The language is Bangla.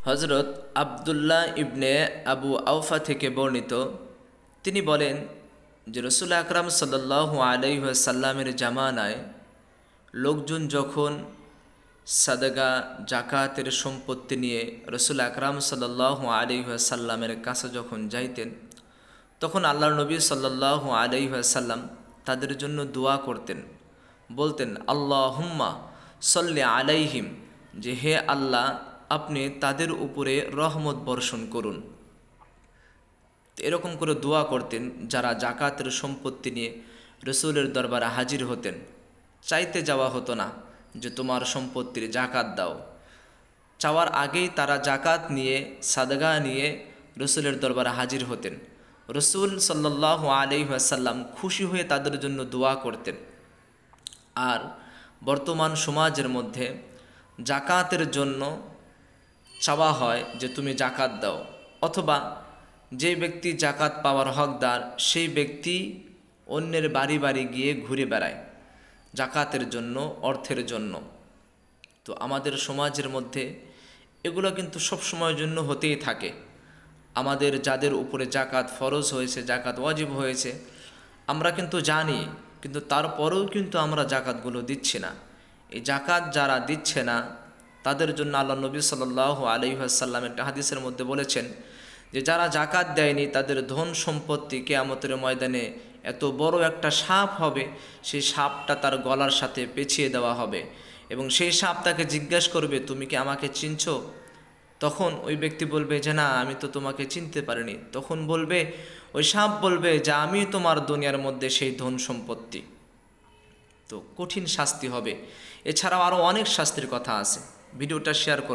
হযরত আব্দুল্লাহ ইবনে আবু আওফা থেকে বর্ণিত, তিনি বলেন যে রাসূল আকরাম সাল্লাল্লাহু আলাইহি ওয়াসাল্লামের জামানায় লোকজন যখন সাদকা জাকাতের সম্পত্তি নিয়ে রাসূল আকরাম সাল্লাল্লাহু আলাইহি ওয়াসাল্লামের কাছে যখন যাইতেন, তখন আল্লাহর নবী সাল্লাল্লাহু আলাইহি ওয়াসাল্লাম তাদের জন্য দোয়া করতেন, বলতেন আল্লাহুম্মা সল্লি আলাইহিম, যে হে আল্লাহ আপনি তাদের উপরে রহমত বর্ষণ করুন। এরকম করে দোয়া করতেন যারা জাকাতের সম্পত্তি নিয়ে রসুলের দরবারে হাজির হতেন। চাইতে যাওয়া হতো না যে তোমার সম্পত্তির জাকাত দাও, চাওয়ার আগেই তারা জাকাত নিয়ে সাদগা নিয়ে রসুলের দরবারে হাজির হতেন। রসুল সাল্লাল্লাহু আলাইহি ওয়াসাল্লাম খুশি হয়ে তাদের জন্য দোয়া করতেন। আর বর্তমান সমাজের মধ্যে জাকাতের জন্য চাওয়া হয় যে তুমি জাকাত দাও, অথবা যে ব্যক্তি জাকাত পাওয়ার হকদার সেই ব্যক্তি অন্যের বাড়ি বাড়ি গিয়ে ঘুরে বেড়ায় জাকাতের জন্য, অর্থের জন্য। তো আমাদের সমাজের মধ্যে এগুলো কিন্তু সব সময়ের জন্য হতেই থাকে। আমাদের যাদের উপরে জাকাত ফরজ হয়েছে, জাকাত ওয়াজিব হয়েছে, আমরা কিন্তু জানি, কিন্তু তারপরেও কিন্তু আমরা জাকাতগুলো দিচ্ছি না। এই জাকাত যারা দিচ্ছে না তাদের জন্য আল্লাহ নবী সাল্লাল্লাহু আলাইহি ওয়াসাল্লাম একটা হাদিসের মধ্যে বলেছেন যে যারা জাকাত দেয়নি তাদের ধন সম্পত্তি কিয়ামতের ময়দানে এত বড় একটা সাপ হবে, সেই সাপটা তার গলার সাথে পেঁচিয়ে দেওয়া হবে এবং সেই সাপ তাকে জিজ্ঞাসা করবে তুমি কি আমাকে চিনছো? তখন ওই ব্যক্তি বলবে যে না, আমি তো তোমাকে চিনতে পারিনি। তখন বলবে, ওই সাপ বলবে যে আমি তোমার দুনিয়ার মধ্যে সেই ধন সম্পত্তি। তো কঠিন শাস্তি হবে। এছাড়াও আরও অনেক শাস্তির কথা আছে। ভিডিওটা শেয়ার করুন।